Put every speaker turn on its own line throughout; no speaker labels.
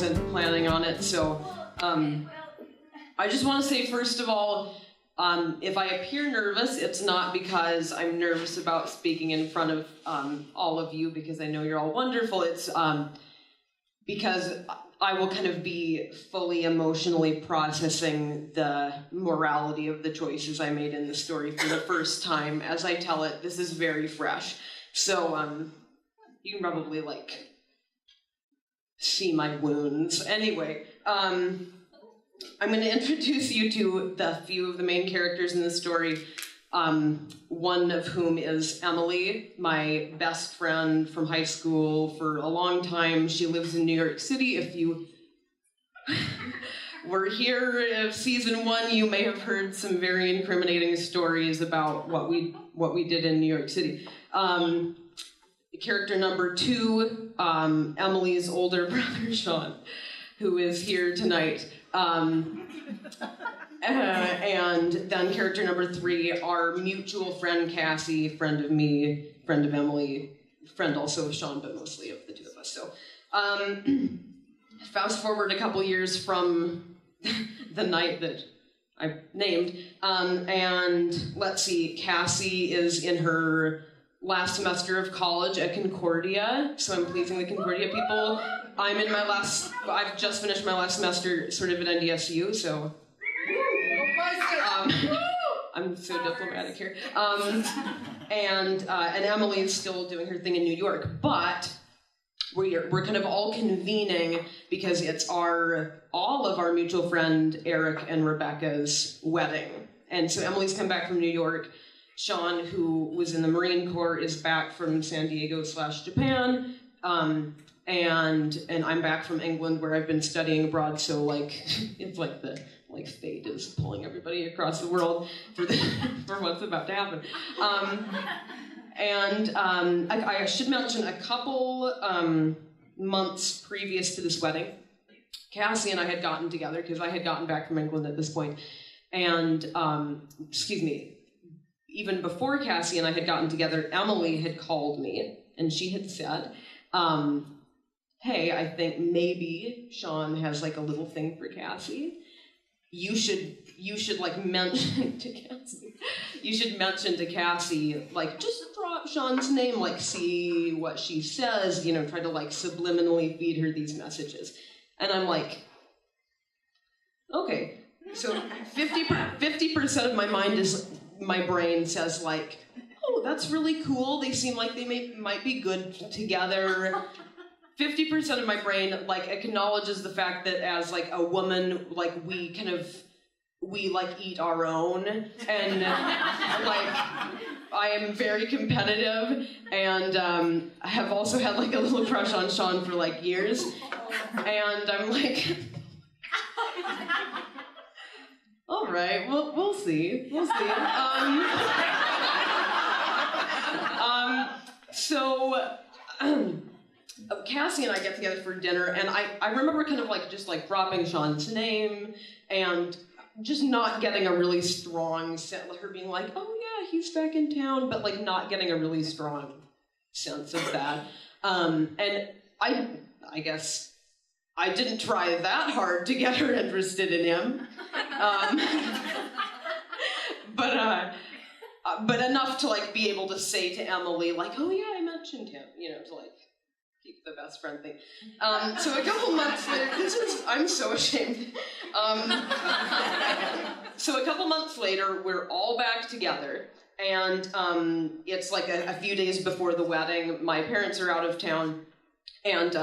wasn't planning on it, so I just want to say, first of all, if I appear nervous, it's not because I'm nervous about speaking in front of all of you, because I know you're all wonderful. It's because I will kind of be fully emotionally processing the morality of the choices I made in the story for the first time. As I tell it, this is very fresh. So you can probably, like, see my wounds. Anyway, I'm going to introduce you to the few of the main characters in the story, one of whom is Emily, my best friend from high school for a long time. She lives in New York City. If you were here in season 1, you may have heard some very incriminating stories about what we did in New York City. Character number 2, Emily's older brother, Sean, who is here tonight. And then character number 3, our mutual friend Cassie, friend of me, friend of Emily, friend also of Sean, but mostly of the two of us. So fast forward a couple years from the night that I named, and let's see, Cassie is in her last semester of college at Concordia, so I'm pleasing the Concordia people. I've just finished my last semester sort of at NDSU, so I'm so diplomatic here. And Emily is still doing her thing in New York, but we're kind of all convening because it's all of our mutual friend Eric and Rebecca's wedding. And so Emily's come back from New York. Sean, who was in the Marine Corps, is back from San Diego/Japan. And I'm back from England, where I've been studying abroad, so like it's like the fate is pulling everybody across the world for what's about to happen. I should mention, a couple months previous to this wedding, Cassie and I had gotten together, because I had gotten back from England at this point, and even before Cassie and I had gotten together, Emily had called me, and she had said, hey, I think maybe Sean has like a little thing for Cassie. You should like mention to Cassie. You should mention to Cassie, like, just drop Sean's name, like, see what she says, try to like subliminally feed her these messages. And I'm like, okay. So 50% of my brain says like, oh, that's really cool. They seem like they might be good together. 50% of my brain like acknowledges the fact that as like a woman, like we like eat our own, and like I am very competitive, and I have also had like a little crush on Sean for like years, and I'm like, all right, we'll see. So Cassie and I get together for dinner, and I remember kind of like just like dropping Sean's name and just not getting a really strong sense, like her being like, oh yeah, he's back in town, but like not getting a really strong sense of that. And I guess I didn't try that hard to get her interested in him. But enough to like be able to say to Emily, like, oh yeah, I mentioned him, to like keep the best friend thing. So a couple months later, I'm so ashamed. So a couple months later, we're all back together, and it's like a few days before the wedding. My parents are out of town, and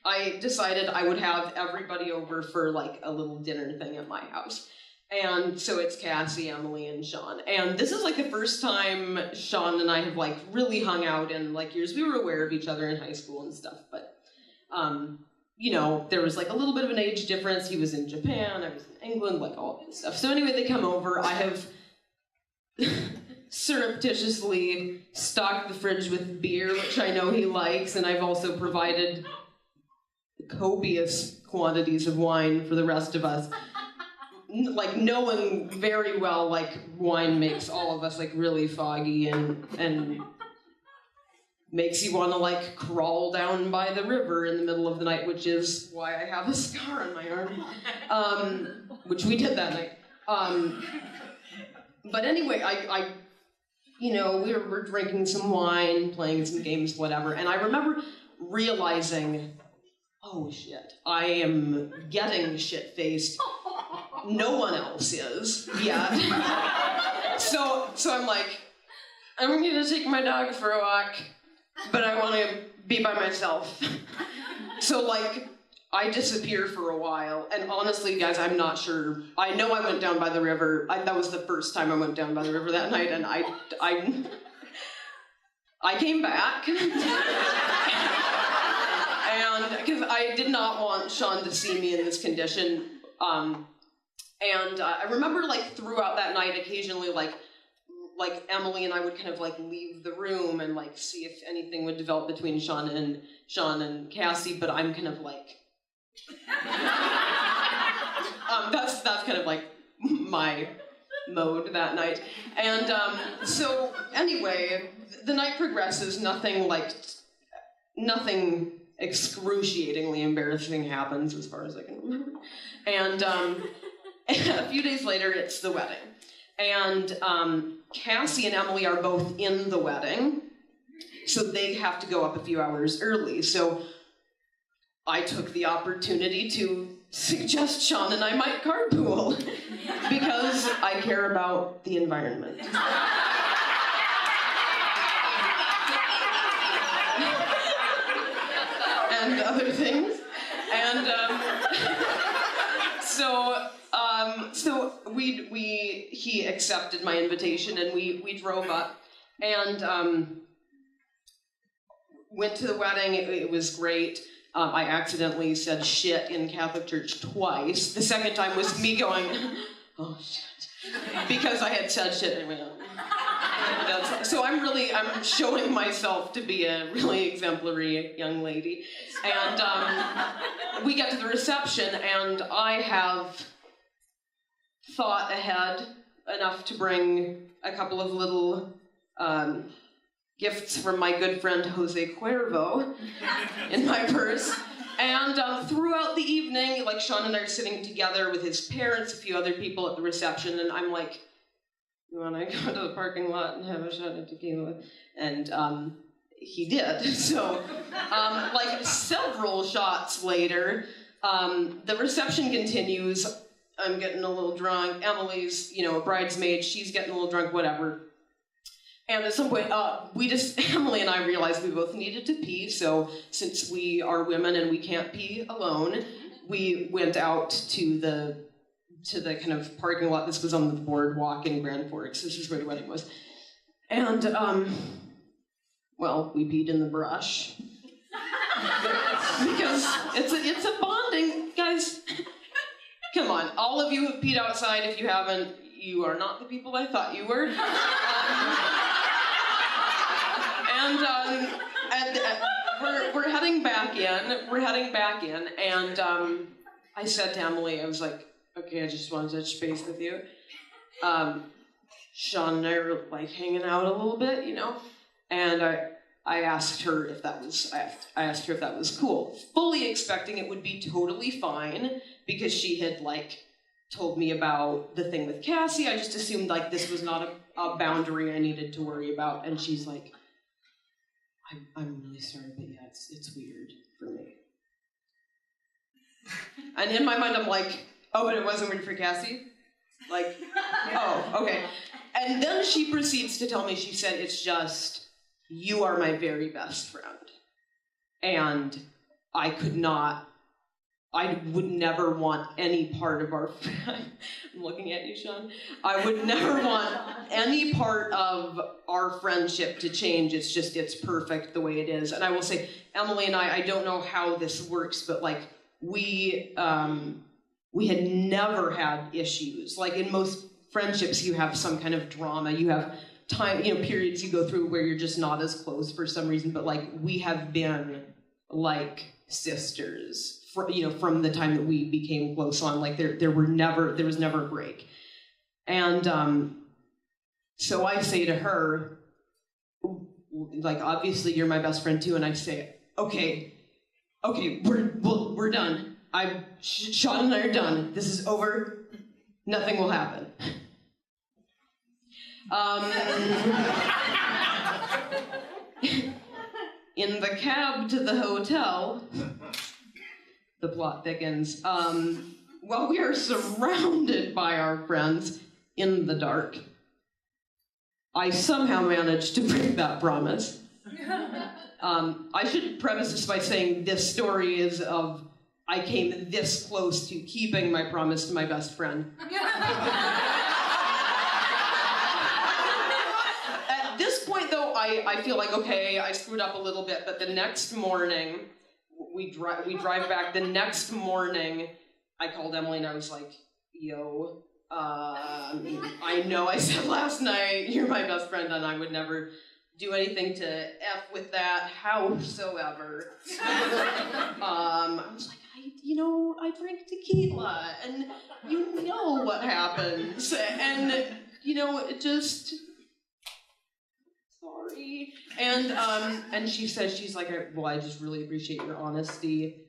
I decided I would have everybody over for like a little dinner thing at my house. And so it's Cassie, Emily, and Sean. And this is like the first time Sean and I have like really hung out in like years. We were aware of each other in high school and stuff, but there was like a little bit of an age difference. He was in Japan, I was in England, like all this stuff. So anyway, they come over. I have surreptitiously stocked the fridge with beer, which I know he likes, and I've also provided copious quantities of wine for the rest of us. Like knowing very well, like wine makes all of us like really foggy and makes you want to like crawl down by the river in the middle of the night, which is why I have a scar on my arm, which we did that night. But anyway, I you know, we were drinking some wine, playing some games, whatever, and I remember realizing, oh shit, I am getting shit-faced. No one else is yet. So I'm like, I'm gonna take my dog for a walk, but I want to be by myself. So like, I disappear for a while, and honestly, guys, I'm not sure. I know I went down by the river. That was the first time I went down by the river that night, and I came back. And because I did not want Sean to see me in this condition. And I remember like throughout that night, occasionally like Emily and I would kind of like leave the room and like see if anything would develop between Sean and Cassie, but I'm kind of like, that's kind of like my mode that night. And so anyway, the night progresses, nothing excruciatingly embarrassing happens as far as I can remember. And a few days later, it's the wedding. And Cassie and Emily are both in the wedding, so they have to go up a few hours early. So I took the opportunity to suggest Sean and I might carpool because I care about the environment. And other things. And so he accepted my invitation, and we drove up and went to the wedding. It was great. I accidentally said shit in Catholic church twice. The second time was me going, oh shit, because I had said shit. And I went, so I'm showing myself to be a really exemplary young lady. And we get to the reception, and I have thought ahead enough to bring a couple of little gifts from my good friend Jose Cuervo in my purse. And throughout the evening, like Sean and I are sitting together with his parents, a few other people at the reception, and I'm like, you want to go to the parking lot and have a shot of tequila? And he did. So, like several shots later, the reception continues. I'm getting a little drunk. Emily's, a bridesmaid. She's getting a little drunk, whatever. And at some point, Emily and I realized we both needed to pee. So since we are women and we can't pee alone, we went out to the kind of parking lot. This was on the boardwalk in Grand Forks. This is where the wedding was. And, we peed in the brush. Because it's a bonding, guys. Come on, all of you have peed outside. If you haven't, you are not the people I thought you were. We're heading back in. And I said to Emily, I was like, okay, I just want to touch base with you. Sean and I were like hanging out a little bit, and I asked her if that was cool, fully expecting it would be totally fine because she had told me about the thing with Cassie. I just assumed this was not a boundary I needed to worry about, and she's like, I'm really sorry, but yeah, it's weird for me. And in my mind, I'm like, oh, but it wasn't weird for Cassie? Oh, okay. And then she proceeds to tell me, she said, it's just, you are my very best friend. And I would never want any part of our, I'm looking at you, Sean. I would never want any part of our friendship to change. It's perfect the way it is. And I will say, Emily and I don't know how this works, but we had never had issues. In most friendships, you have some kind of drama. You have time, periods you go through where you're just not as close for some reason. But we have been sisters, from the time that we became close on. There was never a break. And so I say to her, like, obviously you're my best friend too, and I say, okay, we're done. Sean and I are done. This is over. Nothing will happen. In the cab to the hotel, the plot thickens. While we are surrounded by our friends in the dark, I somehow managed to break that promise. I should preface this by saying this story is of I came this close to keeping my promise to my best friend. At this point, though, I feel like, okay, I screwed up a little bit, but the next morning, we drive back. The next morning, I called Emily and I was like, yo, I know I said last night, you're my best friend, and I would never do anything to F with that, howsoever. I was like, I drink tequila, and you know what happens, and, it just, sorry. And she says, she's like, well, I just really appreciate your honesty.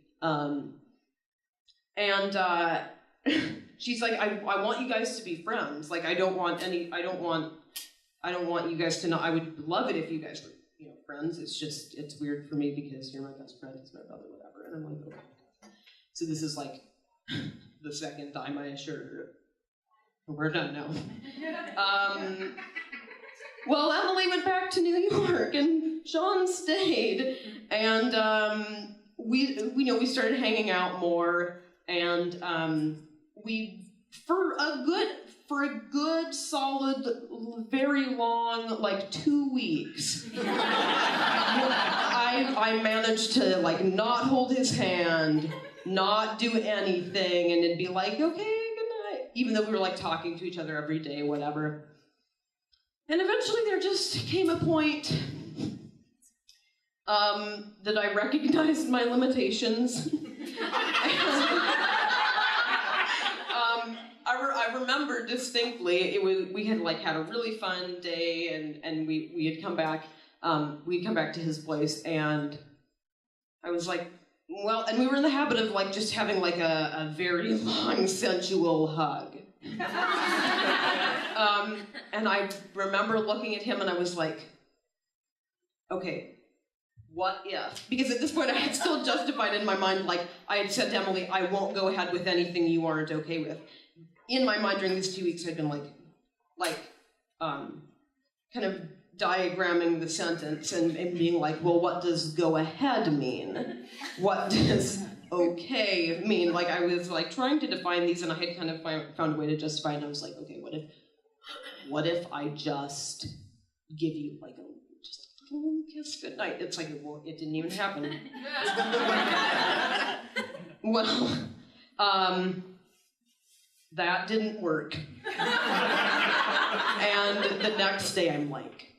She's like, I want you guys to be friends. Like, I don't want you guys to know. I would love it if you guys were, friends. It's weird for me because you're my best friend, it's my brother, whatever. And I'm like, okay. So this is like the second time I assured her, we're done now. Well, Emily went back to New York and Sean stayed, and we started hanging out more, and we for a good solid, very long, like 2 weeks, I managed to like not hold his hand, not do anything, and it'd be like, okay, good night, even though we were like talking to each other every day, whatever. And eventually there just came a point that I recognized my limitations. I remember distinctly, we had like had a really fun day, and we had come back, we'd come back to his place, and I was like, well, and we were in the habit of like just having like a very long sensual hug. And I remember looking at him and I was like, okay, what if? Because at this point I had still justified in my mind, like I had said to Emily, I won't go ahead with anything you aren't okay with. In my mind during these 2 weeks I'd been kind of diagramming the sentence and being like, well, what does go ahead mean? What does okay mean? Like I was like trying to define these, and I had kind of found a way to justify it, and I was like, okay, what if I just give you like just a little kiss goodnight? It's like, well, it didn't even happen. Well, that didn't work. And the next day I'm like,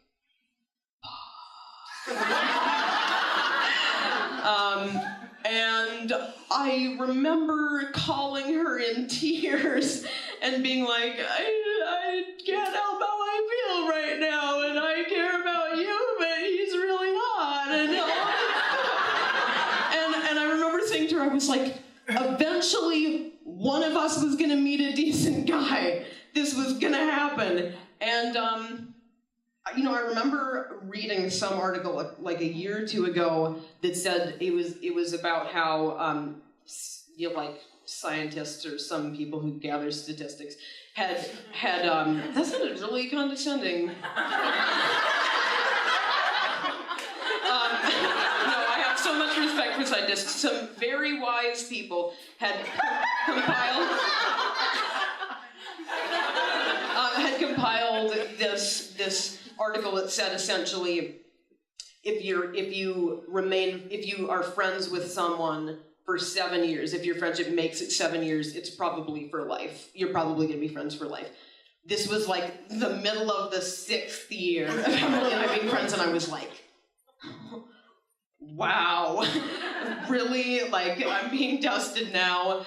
and I remember calling her in tears and being like, I can't help how I feel right now, and I care about you, but he's really hot, and I remember saying to her, I was like, eventually one of us was gonna meet a decent guy. This was gonna happen. And I remember reading some article like a year or two ago that said it was about how like scientists or some people who gather statistics had that sounded really condescending. No, I have so much respect for scientists. Some very wise people had compiled this article that said essentially, if you are friends with someone for 7 years, if your friendship makes it 7 years, it's probably for life. You're probably going to be friends for life. This was like the middle of the 6th year of Emily and I being friends, and I was like, wow, really? Like, I'm being dusted now.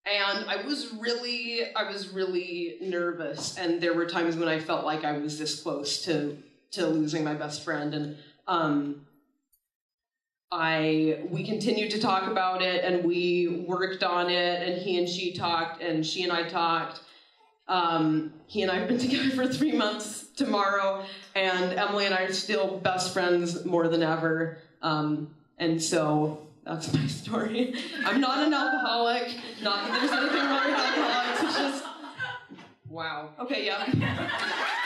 And I was really nervous, and there were times when I felt like I was this close to to losing my best friend, and we continued to talk about it, and we worked on it, and he and she talked, and she and I talked. He and I have been together for 3 months tomorrow, and Emily and I are still best friends more than ever. And so that's my story. I'm not an alcoholic. Not that there's anything wrong with alcoholics. It's just, wow. Okay, yeah.